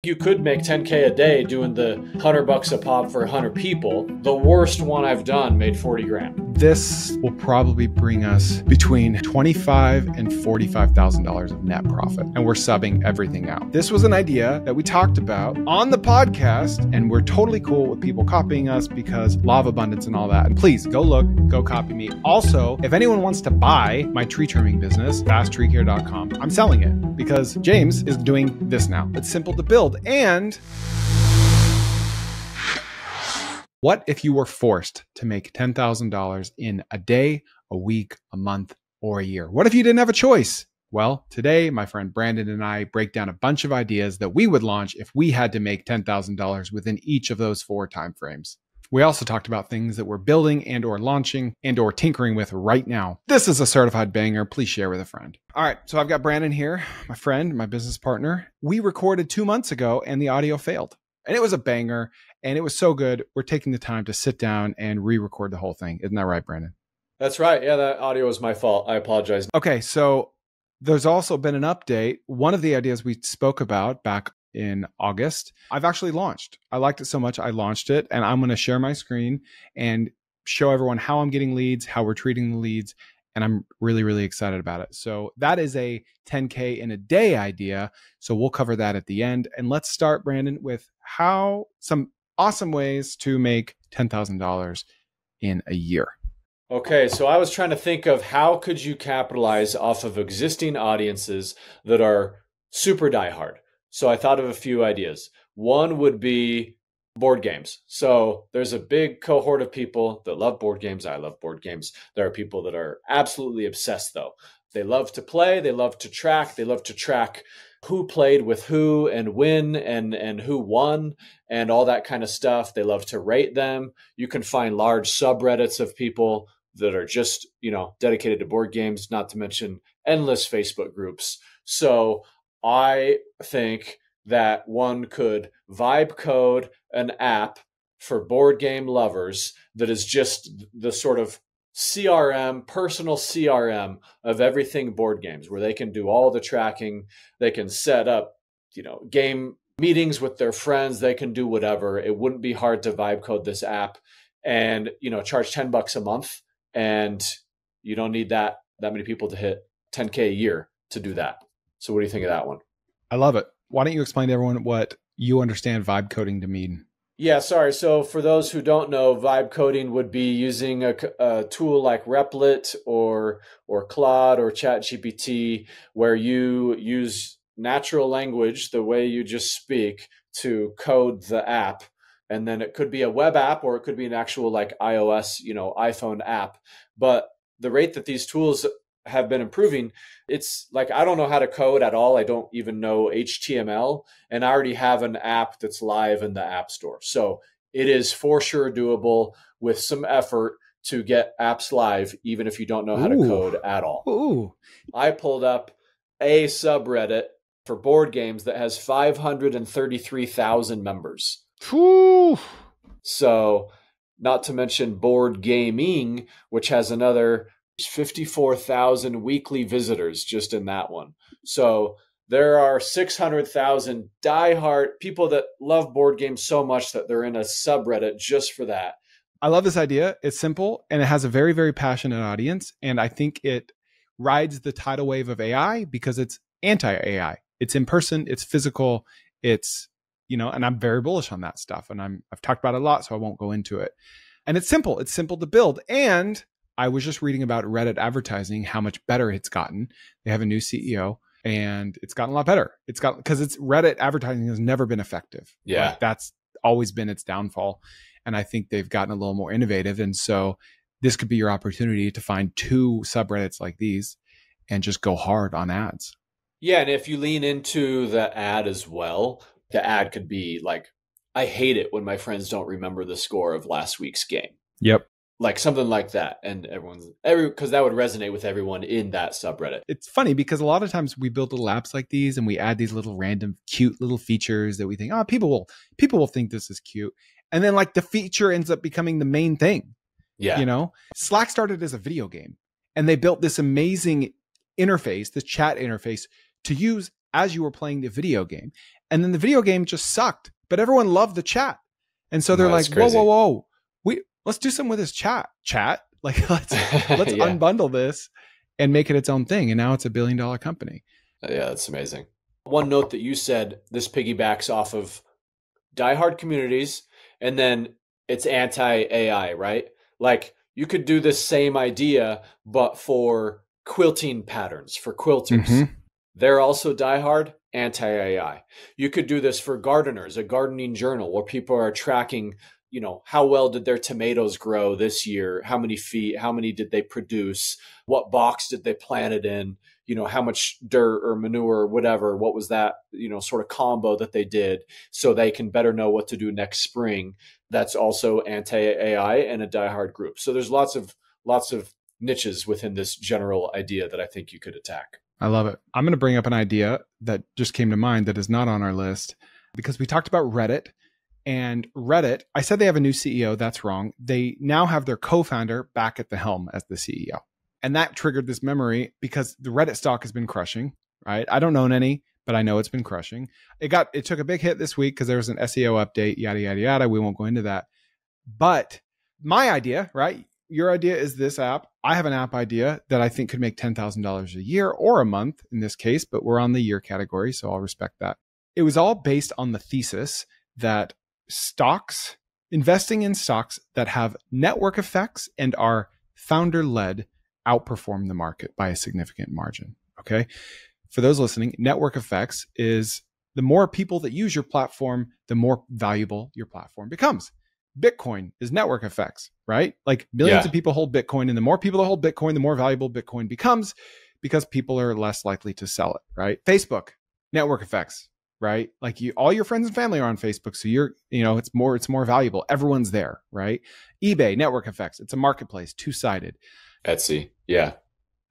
You could make 10K a day doing the $100 a pop for 100 people. The worst one I've done made 40 grand. This will probably bring us between $25,000 and $45,000 of net profit. And we're subbing everything out. This was an idea that we talked about on the podcast, and we're totally cool with people copying us because law of abundance and all that. And please go look, go copy me. Also, if anyone wants to buy my tree trimming business, fasttreecare.com, I'm selling it because James is doing this now. It's simple to build. And what if you were forced to make $10,000 in a day, a week, a month, or a year? What if you didn't have a choice? Well, today, my friend Brandon and I break down a bunch of ideas that we would launch if we had to make $10,000 within each of those 4 timeframes. We also talked about things that we're building and or launching and or tinkering with right now. This is a certified banger. Please share with a friend. All right, so I've got Brandon here, my friend, my business partner. We recorded 2 months ago and the audio failed. And it was a banger and it was so good. We're taking the time to sit down and re-record the whole thing. Isn't that right, Brandon? That's right. Yeah, that audio was my fault. I apologize. Okay, so there's also been an update. One of the ideas we spoke about back in August, I've actually launched. I liked it so much, I launched it, and I'm going to share my screen and show everyone how I'm getting leads, how we're treating the leads, and I'm really, really excited about it. So that is a 10K in a day idea. So we'll cover that at the end. And let's start, Brandon, with how some awesome ways to make $10,000 in a year. Okay, so I was trying to think of how could you capitalize off of existing audiences that are super diehard. So I thought of a few ideas. One would be board games. So there's a big cohort of people that love board games. I love board games. There are people that are absolutely obsessed though. They love to play. They love to track. They love to track who played with who and when and who won and all that kind of stuff. They love to rate them. You can find large subreddits of people that are just, dedicated to board games, not to mention endless Facebook groups. So I think that one could vibe code an app for board game lovers that is just the sort of CRM, personal CRM of everything board games, where they can do all the tracking. They can set up, game meetings with their friends. They can do whatever. It wouldn't be hard to vibe code this app and, charge $10 a month. And you don't need that many people to hit 10K a year to do that. So what do you think of that one? I love it. Why don't you explain to everyone what you understand vibe coding to mean? Yeah, sorry. So for those who don't know, vibe coding would be using a tool like Replit or Claude or ChatGPT, where you use natural language, the way you just speak, to code the app. And then it could be a web app or it could be an actual like iOS, iPhone app. But the rate that these tools have been improving, it's like, I don't know how to code at all. I don't even know HTML, and I already have an app that's live in the App Store. So it is for sure doable with some effort to get apps live, even if you don't know how to code at all. Ooh. I pulled up a subreddit for board games that has 533,000 members. Ooh. So not to mention board gaming, which has another 54,000 weekly visitors just in that one. So there are 600,000 diehard people that love board games so much that they're in a subreddit just for that. I love this idea. It's simple and it has a very, very passionate audience. And I think it rides the tidal wave of AI because it's anti-AI. It's in person, it's physical, it's, and I'm very bullish on that stuff. And I've talked about it a lot, so I won't go into it. And it's simple to build. And I was just reading about Reddit advertising, how much better it's gotten. They have a new CEO and it's gotten a lot better. Because Reddit advertising has never been effective. Yeah. Like, that's always been its downfall. And I think they've gotten a little more innovative. And so this could be your opportunity to find 2 subreddits like these and just go hard on ads. Yeah. And if you lean into the ad as well, the ad could be like, I hate it when my friends don't remember the score of last week's game. Yep. Like something like that. And because that would resonate with everyone in that subreddit. It's funny because a lot of times we build little apps like these and we add these little random cute little features that we think, people will think this is cute. And then like the feature ends up becoming the main thing. Yeah. Slack started as a video game and they built this amazing interface, this chat interface to use as you were playing the video game. And then the video game just sucked, but everyone loved the chat. And so they're like, whoa, let's do something with this chat. Like let's Yeah. unbundle this and make it its own thing. And now it's $1 billion company. Yeah, that's amazing. One note that you said, this piggybacks off of diehard communities, and then it's anti-AI, right? Like you could do this same idea, but for quilting patterns, for quilters. Mm-hmm. They're also diehard, anti-AI. You could do this for gardeners, a gardening journal where people are tracking, how well did their tomatoes grow this year? How many feet? How many did they produce? What box did they plant it in? How much dirt or manure or whatever, what was that, sort of combo that they did so they can better know what to do next spring. That's also anti-AI and a diehard group. So there's lots of niches within this general idea that I think you could attack. I love it. I'm going to bring up an idea that just came to mind that is not on our list because we talked about Reddit. And Reddit, I said they have a new CEO. That's wrong. They now have their co-founder back at the helm as the CEO. And that triggered this memory because the Reddit stock has been crushing, right? I don't own any, but I know it's been crushing. It took a big hit this week because there was an SEO update, yada, yada, yada. We won't go into that. But my idea, right? Your idea is this app. I have an app idea that I think could make $10,000 a year or a month in this case, but we're on the year category, so I'll respect that. It was all based on the thesis that investing in stocks that have network effects and are founder-led outperform the market by a significant margin. Okay. For those listening, network effects is the more people that use your platform, the more valuable your platform becomes. Bitcoin is network effects, right? Like millions of people hold Bitcoin, and the more people that hold Bitcoin, the more valuable Bitcoin becomes because people are less likely to sell it, right? Facebook, network effects, right? Like all your friends and family are on Facebook. So it's more valuable. Everyone's there, right? eBay, network effects. It's a marketplace, two-sided. Etsy. Yeah.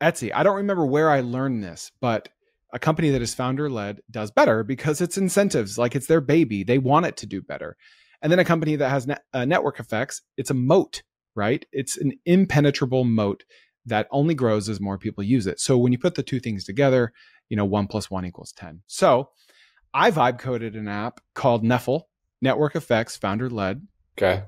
Etsy. I don't remember where I learned this, but a company that is founder-led does better because it's incentives. Like it's their baby. They want it to do better. And then a company that has network effects, it's a moat, right? It's an impenetrable moat that only grows as more people use it. So when you put the two things together, 1 + 1 = 10. So I vibe coded an app called Neffel, Network Effects, founder-led. Okay.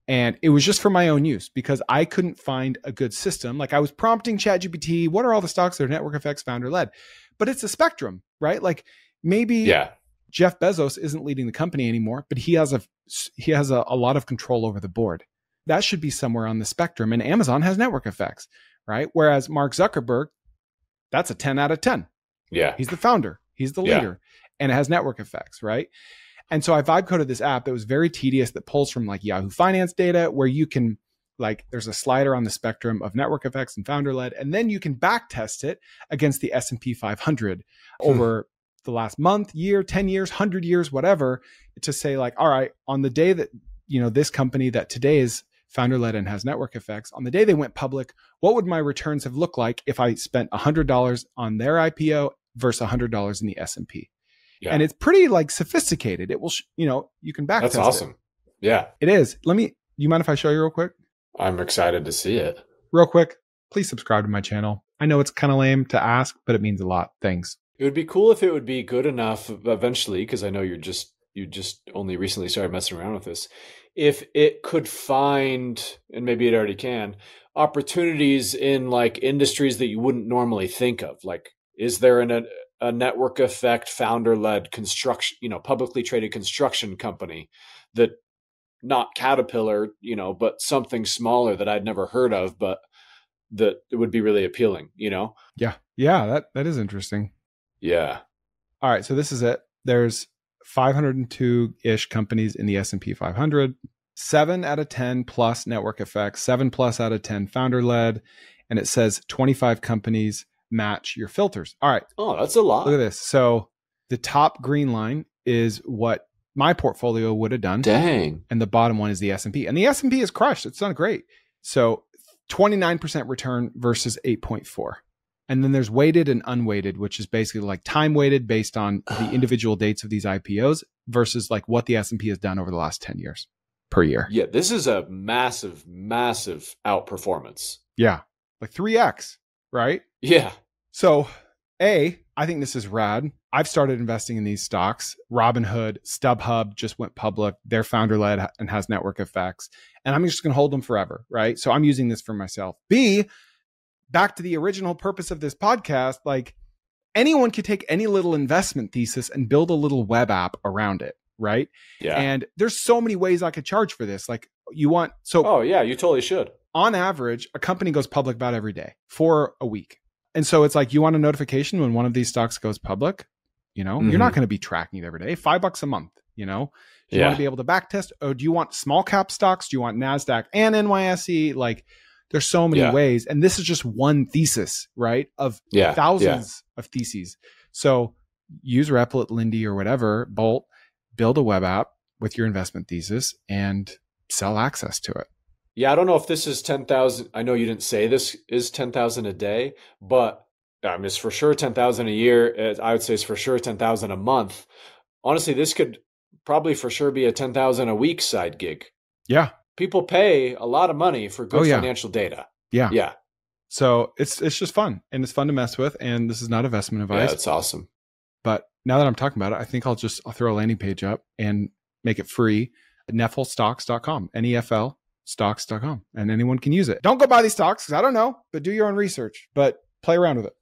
And it was just for my own use because I couldn't find a good system. Like I was prompting ChatGPT, what are all the stocks that are network effects founder led? But it's a spectrum, right? Like maybe Jeff Bezos isn't leading the company anymore, but he has a lot of control over the board. That should be somewhere on the spectrum. And Amazon has network effects, right? Whereas Mark Zuckerberg, that's a 10 out of 10. Yeah. He's the founder. He's the leader. And it has network effects, right? And so I vibe coded this app that was very tedious that pulls from like Yahoo Finance data where you can there's a slider on the spectrum of network effects and founder led, and then you can back test it against the S&P 500 over the last month, year, 10 years, 100 years, whatever, to say like, all right, on the day that, this company that today is founder led and has network effects, on the day they went public, what would my returns have looked like if I spent $100 on their IPO versus $100 in the S&P? Yeah. And it's pretty sophisticated. It will, you can back test it. That's awesome. Yeah. It is. You mind if I show you real quick? I'm excited to see it. Real quick, please subscribe to my channel. I know it's kind of lame to ask, but it means a lot. Thanks. It would be cool if it would be good enough eventually, because I know you just only recently started messing around with this. If it could find, and maybe it already can, opportunities in industries that you wouldn't normally think of. Like, is there a network effect founder-led construction, publicly traded construction company that not Caterpillar, but something smaller that I'd never heard of, but that it would be really appealing, Yeah. Yeah. That is interesting. Yeah. All right. So this is it. There's 502-ish companies in the S&P 500, 7 out of 10 plus network effects, 7+ out of 10 founder-led. And it says 25 companies match your filters. All right. Oh, that's a lot. Look at this. So the top green line is what my portfolio would have done. Dang. And the bottom one is the S&P. And the S&P is crushed. It's done great. So 29% return versus 8.4. And then there's weighted and unweighted, which is basically time weighted based on the individual dates of these IPOs versus what the S&P has done over the last 10 years per year. Yeah, this is a massive, massive outperformance. Yeah. 3x, right? Yeah. So I think this is rad. I've started investing in these stocks. Robinhood, StubHub just went public. They're founder led and has network effects. And I'm just going to hold them forever, right? So I'm using this for myself. B, back to the original purpose of this podcast, like anyone could take any little investment thesis and build a little web app around it, right? Yeah. And there's so many ways I could charge for this. Like you want, so oh yeah, you totally should. On average, a company goes public about every day for a week. And so it's like, you want a notification when one of these stocks goes public, you know, you're not going to be tracking it every day, $5 a month, you know, do you want to be able to back test? Oh, do you want small cap stocks? Do you want NASDAQ and NYSE? Like there's so many ways. And this is just one thesis, right? Of thousands of theses. So use Replit, Lindy, or whatever, Bolt, build a web app with your investment thesis and sell access to it. Yeah, I don't know if this is 10,000. I know you didn't say this is 10,000 a day, but it's for sure 10,000 a year. I would say it's for sure 10,000 a month. Honestly, this could probably for sure be a 10,000 a week side gig. Yeah. People pay a lot of money for good financial data. Yeah. Yeah. So it's just fun, and it's fun to mess with. And this is not investment advice. Yeah, it's awesome. But now that I'm talking about it, I think I'll throw a landing page up and make it free at neflstocks.com, NEFL stocks.com, and anyone can use it. Don't go buy these stocks because I don't know, but do your own research, but play around with it.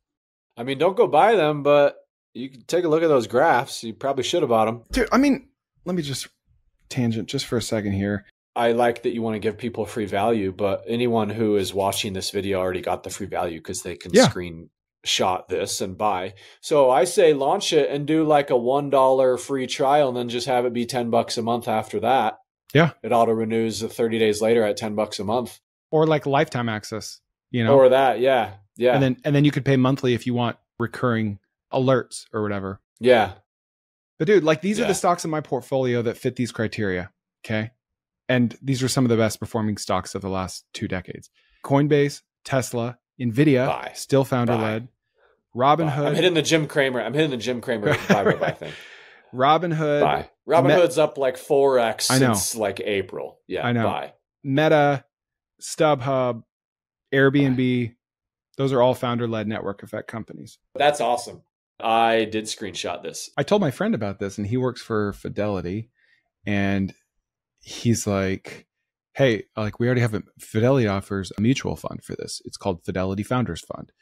I mean, don't go buy them, but you can take a look at those graphs. You probably should have bought them. Dude, I mean, let me just tangent just for a second here. I like that you want to give people free value, but anyone who is watching this video already got the free value because they can screenshot this and buy. So I say launch it and do like a $1 free trial and then just have it be $10 a month after that. Yeah. It auto renews 30 days later at $10 a month. Or like lifetime access, you know? Or that, yeah. Yeah. And then you could pay monthly if you want recurring alerts or whatever. Yeah. But dude, like these are the stocks in my portfolio that fit these criteria. Okay. And these are some of the best performing stocks of the last 2 decades. Coinbase, Tesla, Nvidia, still founder led. Robinhood. I'm hitting the Jim Cramer buy thing. Robinhood. Robinhood's up like 4x since like April. Yeah, I know. Buy. Meta, StubHub, Airbnb. Those are all founder-led network effect companies. That's awesome. I did screenshot this. I told my friend about this, and he works for Fidelity, and he's like, hey, like we already have Fidelity offers a mutual fund for this. It's called Fidelity Founders Fund.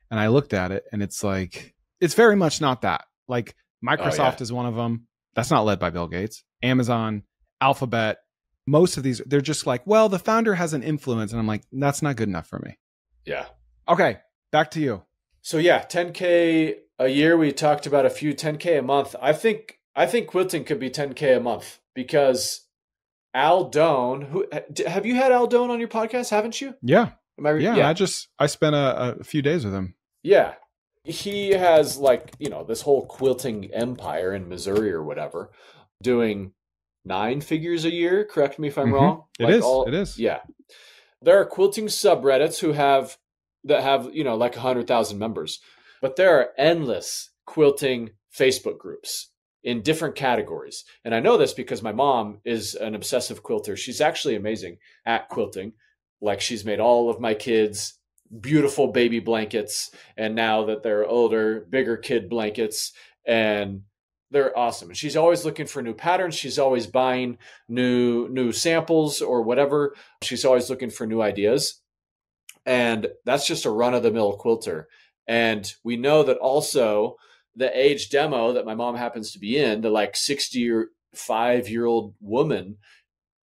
And I looked at it, and it's like, it's very much not that. Like Microsoft is one of them. That's not led by Bill Gates. Amazon, Alphabet, most of these, they're just like, well, the founder has an influence. And I'm like, that's not good enough for me. Yeah. Okay. Back to you. So yeah, 10K a year. We talked about a few 10K a month. I think quilting could be 10K a month because Al Doan, have you had Al Doan on your podcast? Haven't you? Yeah. I spent a few days with him. Yeah. He has like, this whole quilting empire in Missouri or whatever, doing 9 figures a year. Correct me if I'm wrong. It is. Yeah. There are quilting subreddits that have, like 100,000 members, but there are endless quilting Facebook groups in different categories. And I know this because my mom is an obsessive quilter. She's actually amazing at quilting. Like she's made all of my kids beautiful baby blankets, and now that they're older, bigger kid blankets, and they're awesome. And she's always looking for new patterns. She's always buying new samples or whatever. She's always looking for new ideas. And that's just a run-of-the-mill quilter. And we know that also the age demo that my mom happens to be in, the like 65-year-old woman,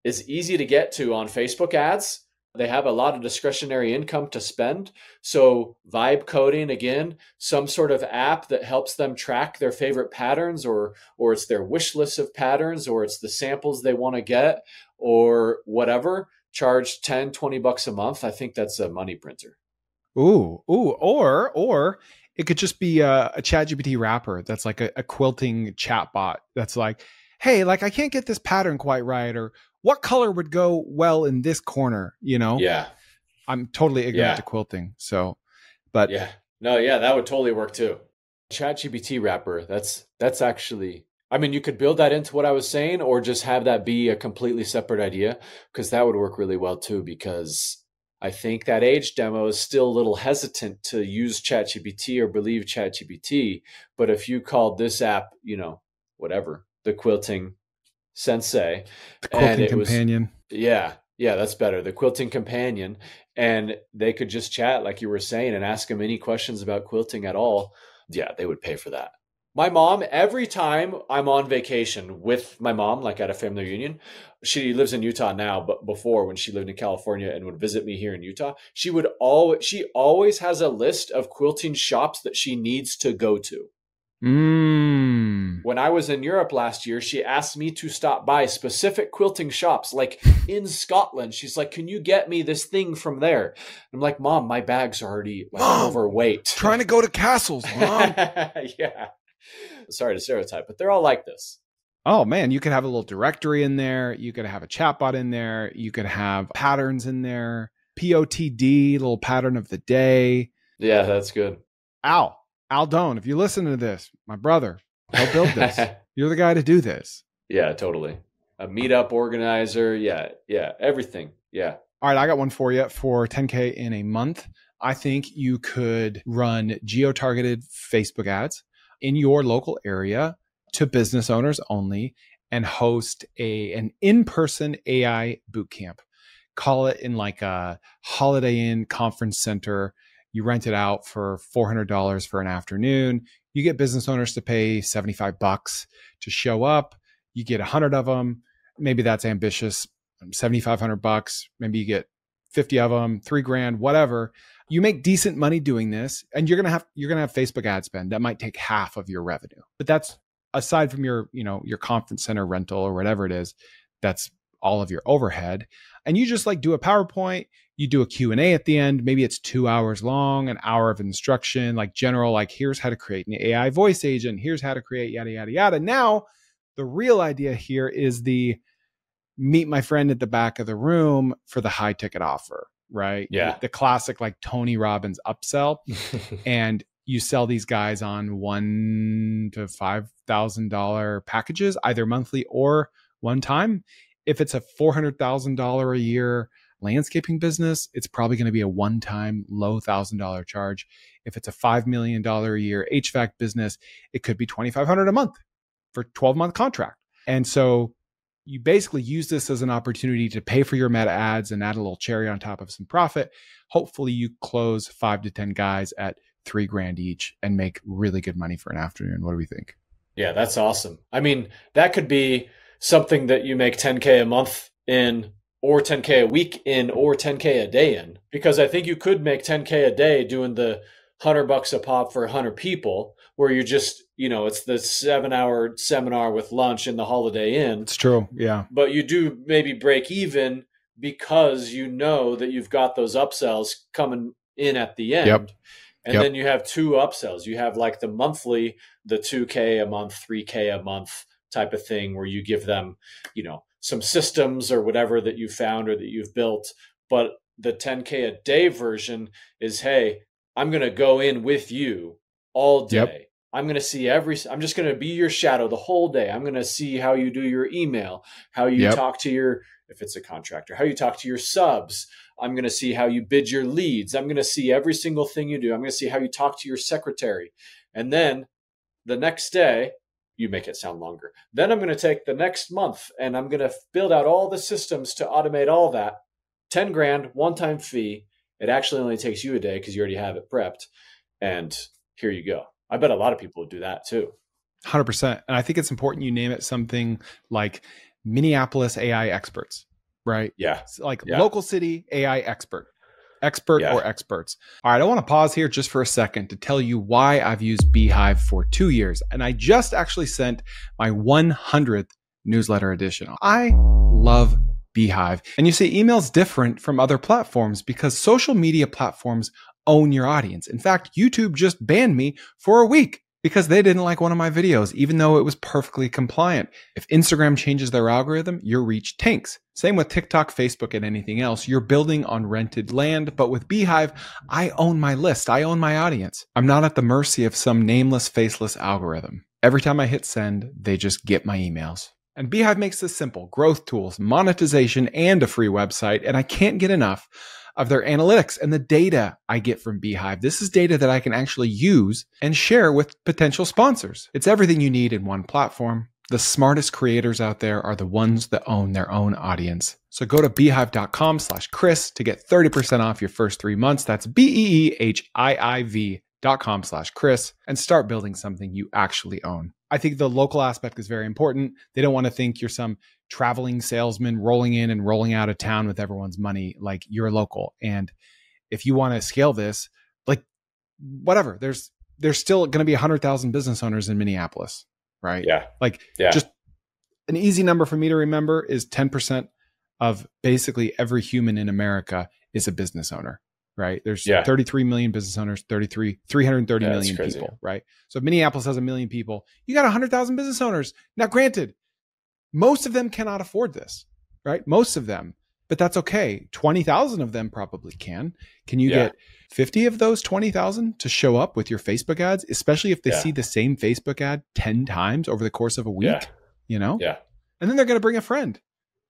is easy to get to on Facebook ads. They have a lot of discretionary income to spend. So vibe coding, again, some sort of app that helps them track their favorite patterns, or it's their wish list of patterns, or it's the samples they want to get, or whatever. Charge $10-20 a month. I think that's a money printer. Or it could just be a ChatGPT wrapper that's like a quilting chatbot that's like, hey, like I can't get this pattern quite right, or what color would go well in this corner, Yeah. I'm totally ignorant to quilting. So, but that would totally work too. ChatGPT wrapper. That's actually, I mean, you could build that into what I was saying, or just have that be a completely separate idea, because that would work really well too, because I think that age demo is still a little hesitant to use ChatGPT or believe ChatGPT. But if you called this app, whatever, the Quilting Sensei, The and quilting it was, companion. yeah, that's better. The Quilting Companion, and they could just chat like you were saying and ask them any questions about quilting at all. Yeah, they would pay for that. My mom, every time I'm on vacation with my mom, like at a family reunion, she lives in Utah now, but before when she lived in California and would visit me here in Utah, she always has a list of quilting shops that she needs to go to. Mm. When I was in Europe last year, she asked me to stop by specific quilting shops, like in Scotland. She's like, "Can you get me this thing from there?" I'm like, "Mom, my bag's already like Mom, overweight." Trying to go to castles, Mom. Yeah. Sorry to stereotype, but they're all like this. Oh man, you could have a little directory in there. You could have a chatbot in there. You could have patterns in there. POTD, little pattern of the day. Yeah, that's good. Al Doan, if you listen to this, my brother, he'll build this. You're the guy to do this. Yeah, totally. A meetup organizer. Yeah, everything. Yeah. All right, I got one for you for 10K in a month. I think you could run geo-targeted Facebook ads in your local area to business owners only and host an in-person AI bootcamp. Call it in like a Holiday Inn conference center. You rent it out for $400 for an afternoon. You get business owners to pay $75 to show up. You get 100 of them. Maybe that's ambitious. $7,500. Maybe you get 50 of them, $3,000, whatever. You make decent money doing this, and you're gonna have Facebook ad spend that might take half of your revenue. But that's aside from your conference center rental or whatever it is. That's all of your overhead. And you just like do a PowerPoint. You do a Q&A at the end. Maybe it's 2 hours long, an hour of instruction, like general, like here's how to create an AI voice agent. Here's how to create yada, yada, yada. Now, the real idea here is the meet my friend at the back of the room for the high ticket offer, right? Yeah. The classic like Tony Robbins upsell. And you sell these guys on $1,000 to $5,000 packages, either monthly or one time. If it's a $400,000 a year landscaping business, it's probably going to be a one-time low $1,000 charge. If it's a $5 million a year HVAC business, it could be $2,500 a month for 12-month contract. And so you basically use this as an opportunity to pay for your meta ads and add a little cherry on top of some profit. Hopefully you close 5 to 10 guys at $3,000 each and make really good money for an afternoon. What do we think? Yeah, that's awesome. I mean, that could be something that you make 10K a month in, or 10K a week in, or 10K a day in, because I think you could make 10K a day doing the $100 a pop for 100 people, where you just, it's the 7-hour seminar with lunch in the Holiday Inn. It's true. Yeah. But you do maybe break even because you know that you've got those upsells coming in at the end. Yep. And then you have two upsells. You have like the monthly, the 2K a month, 3K a month type of thing, where you give them, some systems or whatever that you found or that you've built. But the 10K a day version is, hey, I'm going to go in with you all day. Yep. I'm going to see I'm just going to be your shadow the whole day. I'm going to see how you do your email, how you talk to if it's a contractor, how you talk to your subs. I'm going to see how you bid your leads. I'm going to see every single thing you do. I'm going to see how you talk to your secretary. And then the next day, you make it sound longer. Then I'm going to take the next month and I'm going to build out all the systems to automate all that. $10,000, one-time fee. It actually only takes you a day because you already have it prepped. And here you go. I bet a lot of people would do that too. 100%. And I think it's important you name it something like Minneapolis AI experts, right? Yeah. Like local city AI expert or experts. All right. I want to pause here just for a second to tell you why I've used Beehive for 2 years. And I just actually sent my 100th newsletter edition. I love Beehive. And you see, email's different from other platforms because social media platforms own your audience. In fact, YouTube just banned me for a week because they didn't like one of my videos, even though it was perfectly compliant. If Instagram changes their algorithm, your reach tanks. Same with TikTok, Facebook, and anything else. You're building on rented land, but with Beehive, I own my list. I own my audience. I'm not at the mercy of some nameless, faceless algorithm. Every time I hit send, they just get my emails. And Beehive makes this simple: growth tools, monetization, and a free website. And I can't get enough of their analytics and the data I get from Beehive. This is data that I can actually use and share with potential sponsors. It's everything you need in one platform. The smartest creators out there are the ones that own their own audience. So go to beehive.com/Chris to get 30% off your first 3 months. That's BEEHIIV.com/Chris and start building something you actually own. I think the local aspect is very important. They don't want to think you're some traveling salesman rolling in and rolling out of town with everyone's money. Like, you're local. And if you want to scale this, like, whatever, there's still going to be 100,000 business owners in Minneapolis, right? Yeah. Like, just an easy number for me to remember is 10% of basically every human in America is a business owner, right? There's 33 million business owners, 330 million people, right? So if Minneapolis has 1 million people, you got 100,000 business owners. Now, granted, most of them cannot afford this, right? Most of them, but that's okay. 20,000 of them probably can. Can you get 50 of those 20,000 to show up with your Facebook ads, especially if they see the same Facebook ad 10 times over the course of a week, you know? Yeah. And then they're going to bring a friend.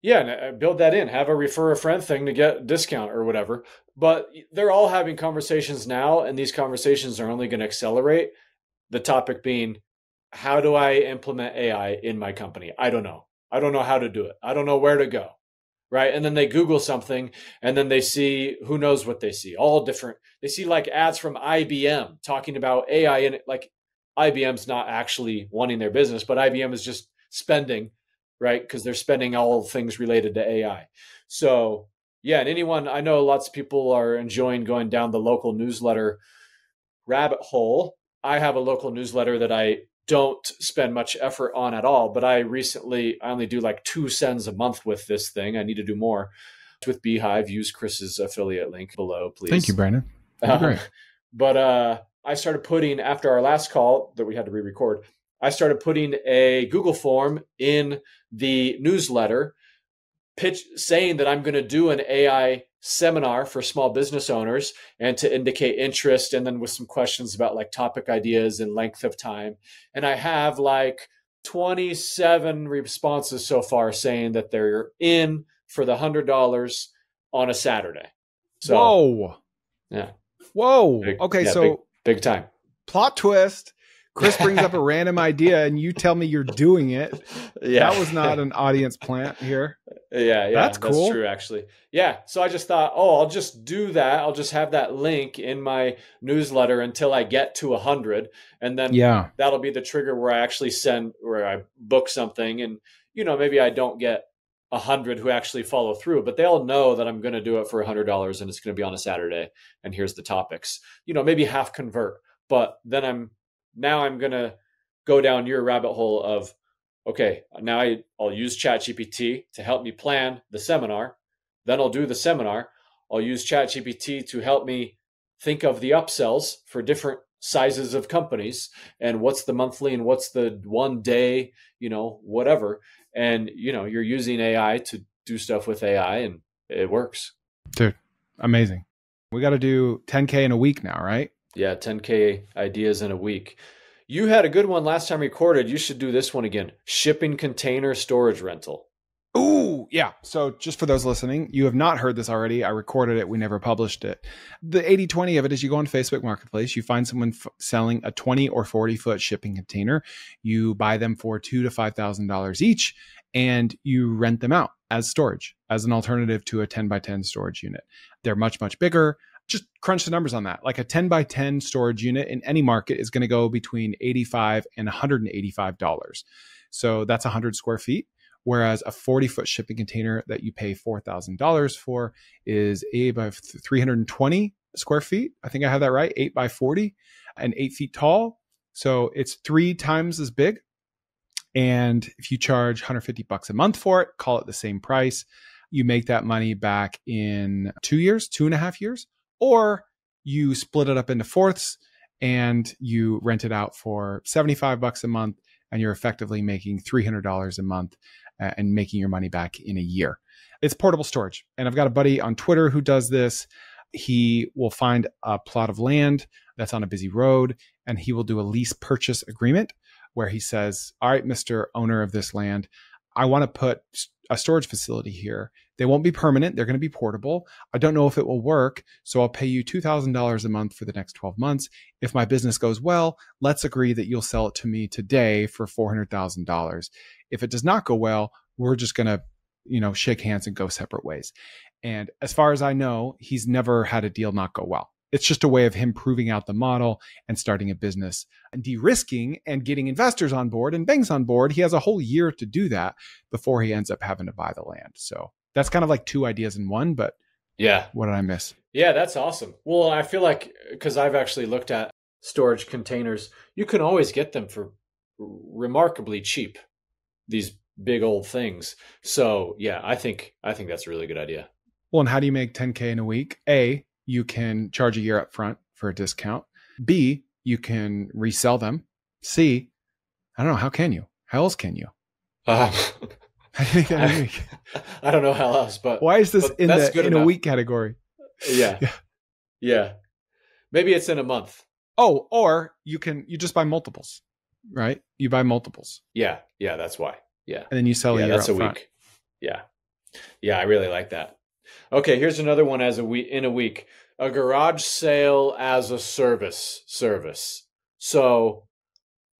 Yeah, and build that in. Have a refer a friend thing to get a discount or whatever. But they're all having conversations now, and these conversations are only going to accelerate. The topic being, how do I implement AI in my company? I don't know. I don't know how to do it. I don't know where to go, right? And then they Google something, and then they see, who knows what they see, all different. They see like ads from IBM talking about AI, and like IBM's not actually wanting their business, but IBM is just spending, right? Because they're spending all things related to AI. So yeah, and anyone, I know lots of people are enjoying going down the local newsletter rabbit hole. I have a local newsletter that I don't spend much effort on at all, but I only do like 2 sends a month with this thing. I need to do more with Beehive. Use Chris's affiliate link below, please. Thank you, Brandon. Great. But I started putting, after our last call that we had to re-record, I started putting a Google form in the newsletter, saying that I'm going to do an AI seminar for small business owners and to indicate interest, and then with some questions about like topic ideas and length of time. And I have like 27 responses so far saying that they're in for the $100 on a Saturday. So, whoa. Yeah. Whoa. Okay. So big time. Plot twist. Chris brings up a random idea and you tell me you're doing it. That was not an audience plant here. Yeah. That's cool. That's true, actually. Yeah. So I just thought, I'll just do that. I'll just have that link in my newsletter until I get to 100. And then that'll be the trigger where I actually where I book something. And, maybe I don't get 100 who actually follow through, but they'll know that I'm going to do it for $100 and it's going to be on a Saturday. And here's the topics, maybe half convert, but then I'm going to go down your rabbit hole of, okay, now I'll use ChatGPT to help me plan the seminar. Then I'll do the seminar. I'll use ChatGPT to help me think of the upsells for different sizes of companies and what's the monthly and what's the 1 day, whatever. And, you're using AI to do stuff with AI and it works. Dude, amazing. We got to do 10K in a week now, right? Yeah, 10K ideas in a week. You had a good one last time recorded. You should do this one again. Shipping container storage rental. Ooh, yeah. So just for those listening, you have not heard this already. I recorded it. We never published it. The 80-20 of it is you go on Facebook Marketplace, you find someone selling a 20 or 40 foot shipping container. You buy them for $2,000 to $5,000 each, and you rent them out as storage, as an alternative to a 10 by 10 storage unit. They're much, much bigger. Just crunch the numbers on that. Like a 10 by 10 storage unit in any market is going to go between $85 and $185. So that's 100 square feet. Whereas a 40 foot shipping container that you pay $4,000 for is 8 by 320 square feet. I think I have that right. 8 by 40 and 8 feet tall. So it's 3 times as big. And if you charge $150 a month for it, call it the same price, you make that money back in 2 years, 2.5 years. Or you split it up into fourths and you rent it out for $75 a month and you're effectively making $300 a month and making your money back in a year. It's portable storage. And I've got a buddy on Twitter who does this. He will find a plot of land that's on a busy road and he will do a lease purchase agreement where he says, all right, Mr. Owner of this land, I want to put a storage facility here. They won't be permanent. They're going to be portable. I don't know if it will work. So I'll pay you $2,000 a month for the next 12 months. If my business goes well, let's agree that you'll sell it to me today for $400,000. If it does not go well, we're just going to, shake hands and go separate ways. And as far as I know, he's never had a deal not go well. It's just a way of him proving out the model and starting a business and de-risking and getting investors on board and banks on board. He has a whole year to do that before he ends up having to buy the land. So that's kind of like two ideas in one, but yeah, what did I miss? Yeah, that's awesome. Well, I feel like, because I've actually looked at storage containers, you can always get them for remarkably cheap, these big old things. So yeah, I think that's a really good idea. Well, and how do you make 10K in a week? A, you can charge a year up front for a discount. B, you can resell them. C, I don't know. How can you? How else can you? I don't know how else, but why is this in a week category? Yeah. Yeah. Maybe it's in a month. Oh, or you just buy multiples, right? You buy multiples. Yeah. Yeah. That's why. Yeah. And then you sell a year that's up a front. week. Yeah. Yeah. I really like that. Okay. Here's another one in a week, a garage sale as a service. So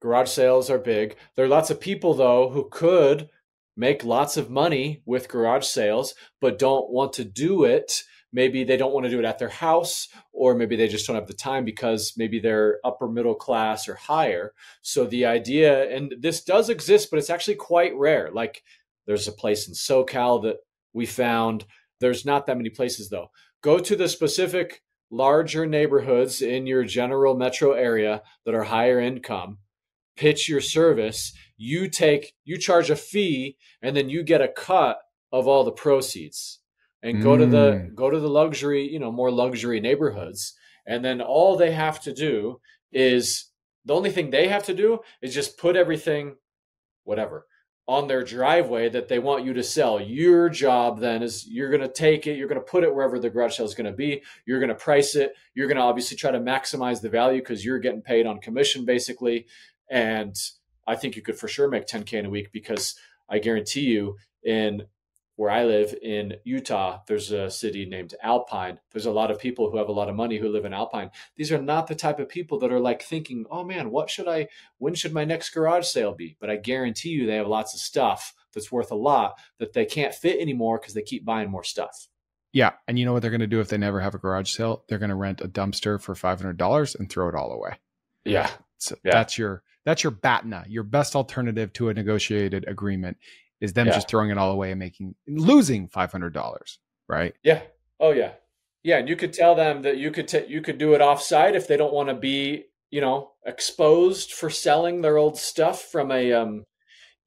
garage sales are big. There are lots of people though who could make lots of money with garage sales, but don't want to do it. Maybe they don't want to do it at their house, or maybe they just don't have the time because maybe they're upper middle class or higher. So the idea, and this does exist, but it's actually quite rare. Like there's a place in SoCal that we found. There's not that many places though. Go to the specific larger neighborhoods in your general metro area that are higher income, pitch your service, you charge a fee, and then you get a cut of all the proceeds. And go to the luxury, more luxury neighborhoods. And then the only thing they have to do is just put everything, whatever, on their driveway that they want you to sell. Your job then is you're going to take it, you're going to put it wherever the garage sale is going to be. You're going to price it. You're going to obviously try to maximize the value because you're getting paid on commission basically. And I think you could for sure make 10K in a week, because I guarantee you, in where I live in Utah, there's a city named Alpine. There's a lot of people who have a lot of money who live in Alpine. These are not the type of people that are like thinking, oh man, when should my next garage sale be? But I guarantee you they have lots of stuff that's worth a lot that they can't fit anymore because they keep buying more stuff. Yeah. And you know what they're going to do if they never have a garage sale? They're going to rent a dumpster for $500 and throw it all away. Yeah. So that's your BATNA, your best alternative to a negotiated agreement, is them just throwing it all away and losing $500, right? Yeah. Oh yeah. Yeah. And you could tell them that you could do it offsite if they don't want to be, exposed for selling their old stuff from a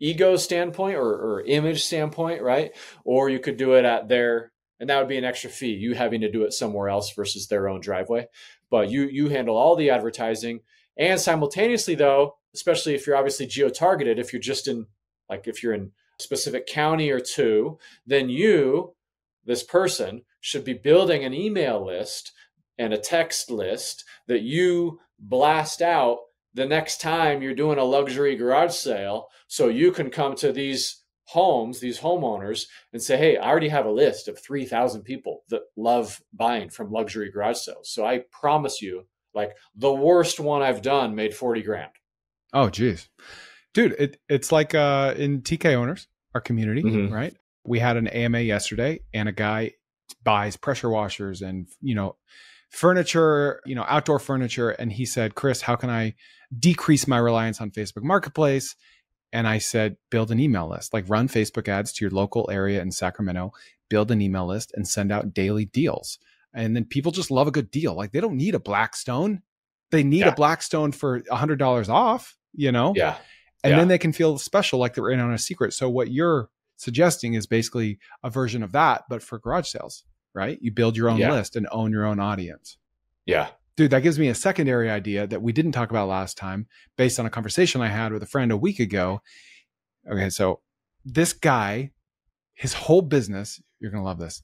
ego standpoint or image standpoint, right? Or you could do it and that would be an extra fee, you having to do it somewhere else versus their own driveway. But you handle all the advertising, and simultaneously though, especially if you're obviously geo-targeted, if you're in specific county or two, then this person should be building an email list and a text list that you blast out the next time you're doing a luxury garage sale. So you can come to these homeowners and say, hey, I already have a list of 3,000 people that love buying from luxury garage sales. So I promise you, like the worst one I've done made 40 grand. Oh, geez. Dude, it's like in TK Owners, our community, right? We had an AMA yesterday, and a guy buys pressure washers and, furniture, outdoor furniture. And he said, Chris, how can I decrease my reliance on Facebook Marketplace? And I said, build an email list, like run Facebook ads to your local area in Sacramento, build an email list and send out daily deals. And then people just love a good deal. Like they don't need a Blackstone. They need a Blackstone for $100 off, Yeah. And then they can feel special, like they're in on a secret. So what you're suggesting is basically a version of that, but for garage sales, right? You build your own list and own your own audience. Yeah. Dude, that gives me a secondary idea that we didn't talk about last time based on a conversation I had with a friend a week ago. Okay, so this guy, his whole business, you're going to love this.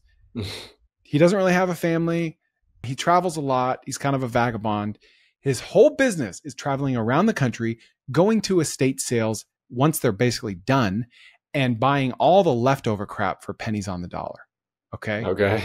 He doesn't really have a family. He travels a lot. He's kind of a vagabond. His whole business is traveling around the country, going to estate sales once they're basically done, and buying all the leftover crap for pennies on the dollar. Okay. Okay.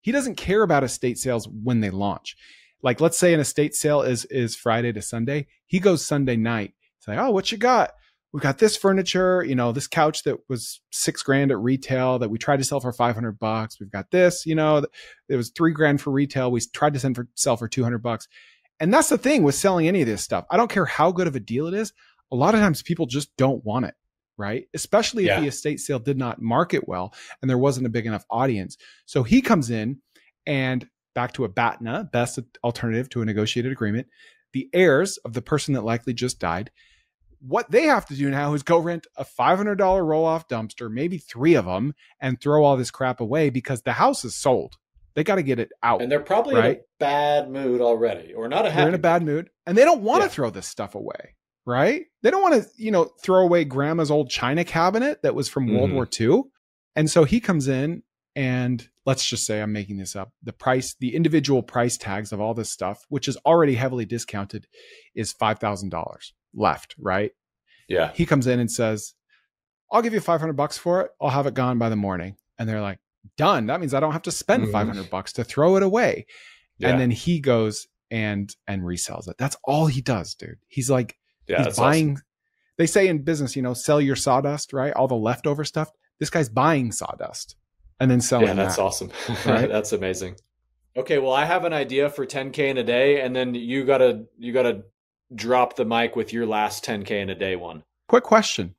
He doesn't care about estate sales when they launch. Like, let's say an estate sale is Friday to Sunday. He goes Sunday night. It's like, oh, what you got? We got this furniture, this couch that was $6,000 at retail that we tried to sell for $500. We've got this, it was $3,000 for retail. We tried to sell for $200. And that's the thing with selling any of this stuff. I don't care how good of a deal it is. A lot of times people just don't want it, right? Especially if the estate sale did not market well and there wasn't a big enough audience. So he comes in, and back to a BATNA, best alternative to a negotiated agreement, the heirs of the person that likely just died, what they have to do now is go rent a $500 roll-off dumpster, maybe 3 of them, and throw all this crap away because the house is sold. They got to get it out. And they're probably in a bad mood already, or not a happy They're in a bad mood, and they don't want to throw this stuff away, right? They don't want to, throw away grandma's old china cabinet that was from World War II. And so he comes in, and let's just say, I'm making this up, the individual price tags of all this stuff, which is already heavily discounted, is $5,000 left, right? Yeah. He comes in and says, I'll give you $500 for it. I'll have it gone by the morning. And they're like, done. That means I don't have to spend $500 to throw it away. Yeah. And then he goes and resells it. That's all he does, dude. He's like, he's buying. Awesome. They say in business, sell your sawdust, right? All the leftover stuff. This guy's buying sawdust and then selling. Yeah, that's awesome. Right? That's amazing. Okay, well, I have an idea for 10K in a day, and then you gotta drop the mic with your last 10K in a day one. Quick question.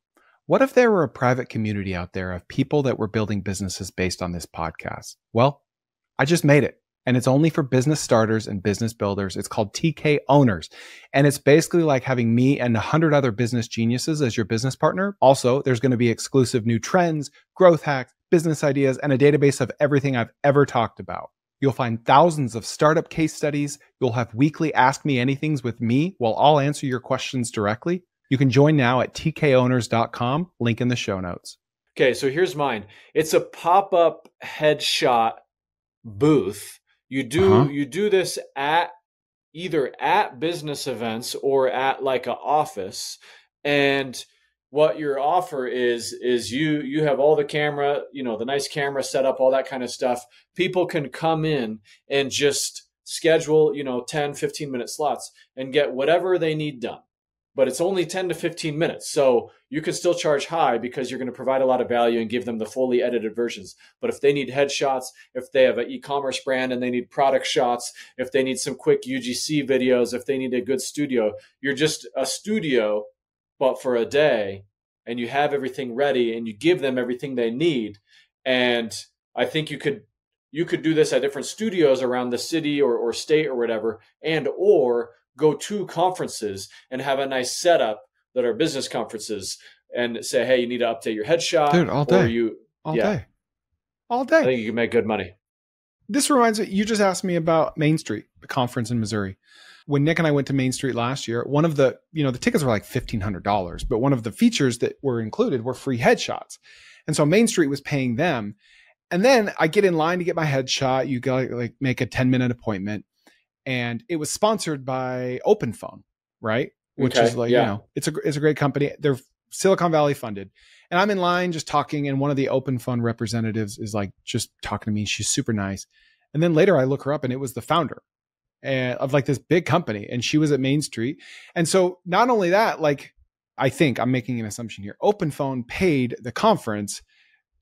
What if there were a private community out there of people that were building businesses based on this podcast? Well, I just made it, and it's only for business starters and business builders. It's called TK Owners, and it's basically like having me and 100 other business geniuses as your business partner. Also, there's going to be exclusive new trends, growth hacks, business ideas, and a database of everything I've ever talked about. You'll find thousands of startup case studies. You'll have weekly Ask Me Anythings with me while I'll answer your questions directly. You can join now at tkowners.com, link in the show notes. Okay, so here's mine. It's a pop-up headshot booth. You do this either at business events or at like an office. And what your offer is you have all the camera, the nice camera set up, all that kind of stuff. People can come in and just schedule, 10, 15-minute slots and get whatever they need done. But it's only 10 to 15 minutes. So you can still charge high because you're going to provide a lot of value and give them the fully edited versions. But if they need headshots, if they have an e-commerce brand and they need product shots, if they need some quick UGC videos, if they need a good studio, you're just a studio, but for a day, and you have everything ready and you give them everything they need. And I think you could do this at different studios around the city or state or whatever, or go to conferences and have a nice setup that are business conferences and say, hey, you need to update your headshot. Dude, all day. All day. I think you can make good money. This reminds me, you just asked me about Main Street, the conference in Missouri. When Nick and I went to Main Street last year, one of the, the tickets were like $1,500, but one of the features that were included were free headshots. And so Main Street was paying them. And then I get in line to get my headshot. You got to like make a 10-minute appointment. And it was sponsored by OpenPhone, right? Which is like, it's a great company. They're Silicon Valley funded. And I'm in line just talking. And one of the OpenPhone representatives is like just talking to me. She's super nice. And then later I look her up and it was the founder of like this big company. And she was at Main Street. And so not only that, like, I think I'm making an assumption here. OpenPhone paid the conference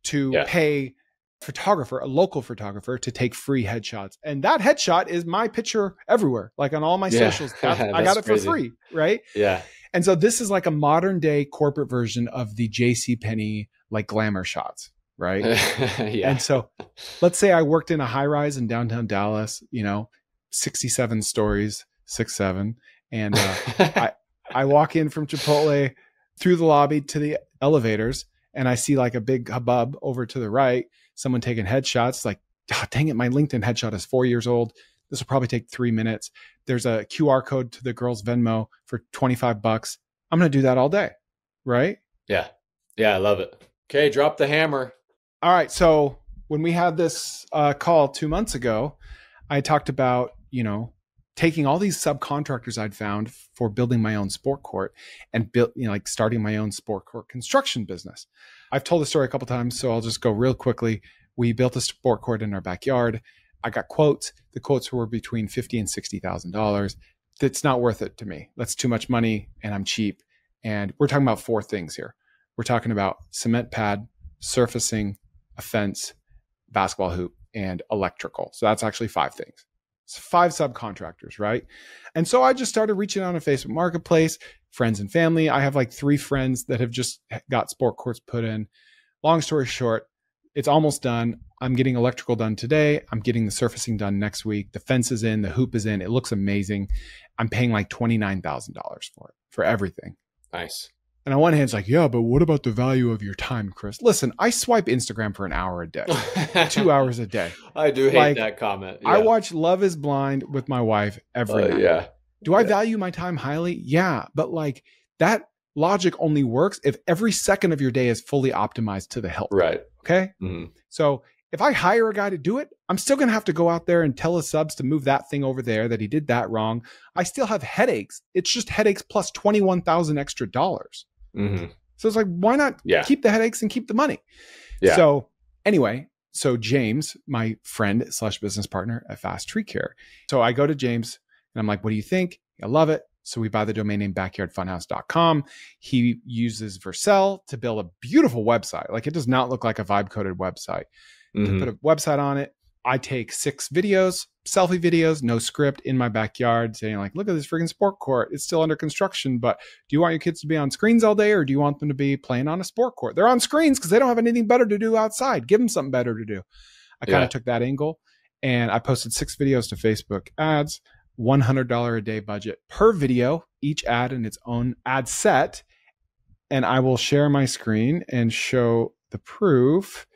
to pay a local photographer to take free headshots. And that headshot is my picture everywhere, like on all my socials. I got it for free. Right. Yeah. And so this is like a modern day corporate version of the JCPenney, like glamour shots. Right. And so let's say I worked in a high rise in downtown Dallas, 67 stories, 6'7". And I walk in from Chipotle through the lobby to the elevators and I see like a big hubbub over to the right. Someone taking headshots, like, oh, dang it, my LinkedIn headshot is 4 years old. This will probably take 3 minutes. There's a QR code to the girl's Venmo for $25. I'm going to do that all day. Right? Yeah. Yeah. I love it. Okay. Drop the hammer. All right. So when we had this call 2 months ago, I talked about, taking all these subcontractors I'd found for building my own sport court and starting my own sport court construction business. I've told the story a couple times, so I'll just go real quickly. We built a sport court in our backyard. I got quotes. The quotes were between $50,000 and $60,000. That's not worth it to me. That's too much money, and I'm cheap. And we're talking about 4 things here. We're talking about cement pad, surfacing, a fence, basketball hoop, and electrical. So that's actually 5 things. It's 5 subcontractors, right? And so I just started reaching out on Facebook Marketplace, friends and family. I have like 3 friends that have just got sport courts put in. Long story short, it's almost done. I'm getting electrical done today. I'm getting the surfacing done next week. The fence is in, the hoop is in. It looks amazing. I'm paying like $29,000 for it, for everything. Nice. And on one hand, it's like, yeah, but what about the value of your time, Chris? Listen, I swipe Instagram for an hour a day, 2 hours a day. I do hate that comment. Yeah. I watch Love is Blind with my wife every night. Yeah. Do I value my time highly? Yeah. But like that logic only works if every second of your day is fully optimized to the hilt. Right. Okay. Mm-hmm. So if I hire a guy to do it, I'm still going to have to go out there and tell his subs to move that thing over there, that he did that wrong. I still have headaches. It's just headaches plus 21,000 extra dollars. Mm-hmm. So it's like, why not keep the headaches and keep the money? Yeah. So anyway, so James, my friend / business partner at Fast Tree Care. So I go to James and I'm like, what do you think? I love it. So we buy the domain name backyardfunhouse.com. He uses Vercel to build a beautiful website. Like it does not look like a vibe coded website. Mm-hmm. To put a website on it, I take 6 videos, selfie videos, no script in my backyard saying like, look at this freaking sport court. It's still under construction, but do you want your kids to be on screens all day or do you want them to be playing on a sport court? They're on screens because they don't have anything better to do outside. Give them something better to do. I kind of took that angle and I posted 6 videos to Facebook ads, $100 a day budget per video, each ad in its own ad set. And I will share my screen and show the proof.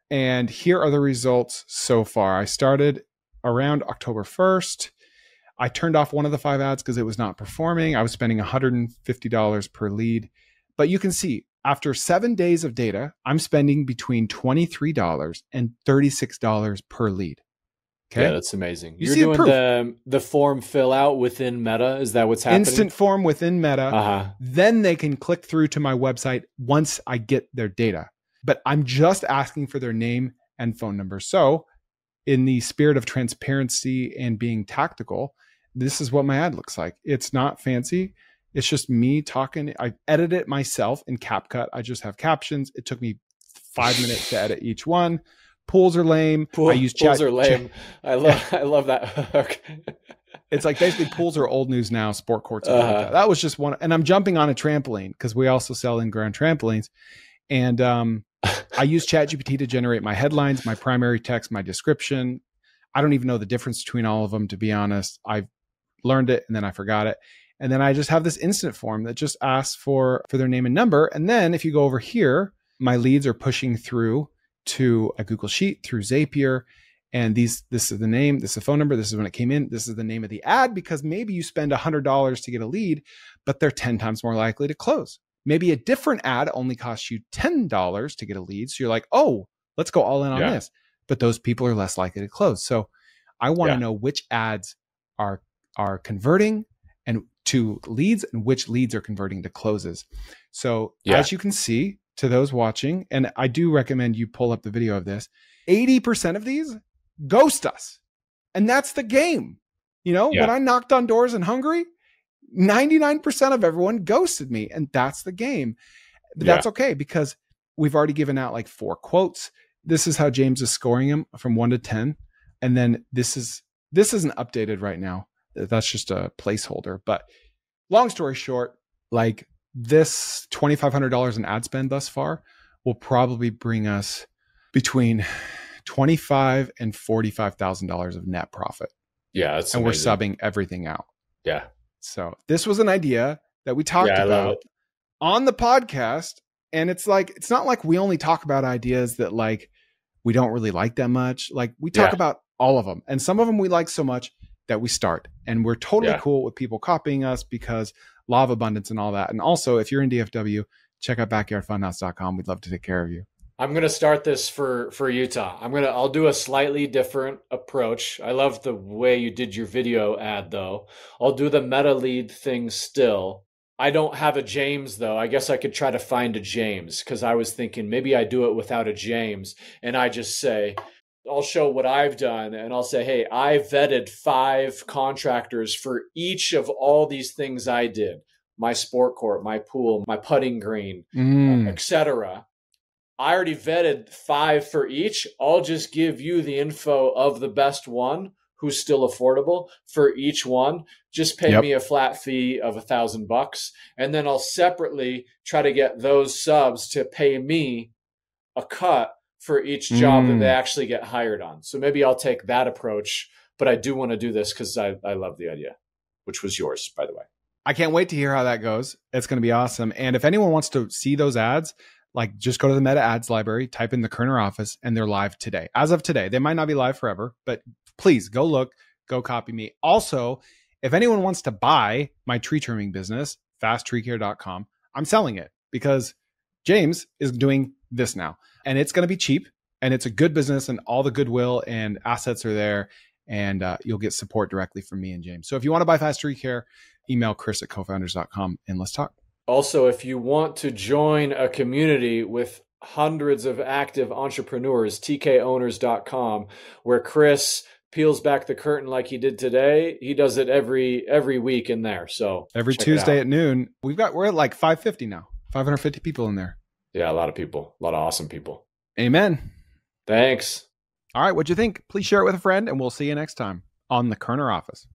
And here are the results so far. I started around October 1st. I turned off one of the 5 ads because it was not performing. I was spending $150 per lead. But you can see after 7 days of data, I'm spending between $23 and $36 per lead. Okay. Yeah, that's amazing. You're doing the form fill out within Meta. Is that what's happening? Instant form within Meta. Uh-huh. Then they can click through to my website once I get their data. But I'm just asking for their name and phone number. So in the spirit of transparency and being tactical, this is what my ad looks like. It's not fancy. It's just me talking. I edit it myself in CapCut. I just have captions. It took me 5 minutes to edit each one. Pools are lame. I use pools are lame. I love that. Okay. It's like basically pools are old news now. Sport courts. Like that was just one. And I'm jumping on a trampoline because we also sell in-ground trampolines. And I use ChatGPT to generate my headlines, my primary text, my description. I don't even know the difference between all of them, to be honest. I've learned it and then I forgot it. And then I just have this instant form that just asks for their name and number. And then if you go over here, my leads are pushing through to a Google Sheet through Zapier. And this is the name, this is the phone number, this is when it came in, this is the name of the ad, because maybe you spend $100 to get a lead, but they're 10 times more likely to close. Maybe a different ad only costs you $10 to get a lead. So you're like, oh, let's go all in on this. But those people are less likely to close. So I want to know which ads are converting and to leads and which leads are converting to closes. So as you can see, to those watching, and I do recommend you pull up the video of this, 80% of these ghost us. And that's the game. You know, when I knocked on doors in Hungary, 99% of everyone ghosted me. And that's the game. But that's okay because we've already given out like 4 quotes. This is how James is scoring them from 1 to 10. And then this isn't updated right now. That's just a placeholder. But long story short, like this $2,500 in ad spend thus far will probably bring us between $25,000 and $45,000 of net profit. Yeah, that's and amazing. We're subbing everything out. Yeah. So this was an idea that we talked about on the podcast. And it's like, it's not like we only talk about ideas that like we don't really like that much. Like we talk about all of them. And some of them we like so much that we start. And we're totally cool with people copying us because law of abundance and all that. And also, if you're in DFW, check out backyardfunhouse.com. We'd love to take care of you. I'm going to start this for Utah. I'll do a slightly different approach. I love the way you did your video ad though. I'll do the meta lead thing still, I don't have a James though. I guess I could try to find a James because I was thinking maybe I do it without a James and I just say, I'll show what I've done and I'll say, hey, I vetted 5 contractors for each of all these things I did, my sport court, my pool, my putting green, etc. I already vetted 5 for each. I'll just give you the info of the best one who's still affordable for each one. Just pay me a flat fee of $1,000, and then I'll separately try to get those subs to pay me a cut for each job that they actually get hired on. So maybe I'll take that approach, but I do want to do this because I love the idea, which was yours, by the way. I can't wait to hear how that goes. It's going to be awesome. And if anyone wants to see those ads, like just go to the Meta Ads library, type in the Koerner office, and they're live today. As of today, they might not be live forever, but please go look, go copy me. Also, if anyone wants to buy my tree trimming business, fasttreecare.com, I'm selling it because James is doing this now, and it's going to be cheap, and it's a good business, and all the goodwill and assets are there, and you'll get support directly from me and James. So if you want to buy Fast Tree Care, email Chris@cofounders.com, and let's talk. Also, if you want to join a community with hundreds of active entrepreneurs, tkowners.com, where Chris peels back the curtain like he did today. He does it every week in there. So every Tuesday at noon, we're at like 550 now, 550 people in there. Yeah, a lot of people, a lot of awesome people. Amen. Thanks. All right, what'd you think? Please share it with a friend, and we'll see you next time on the Koerner Office.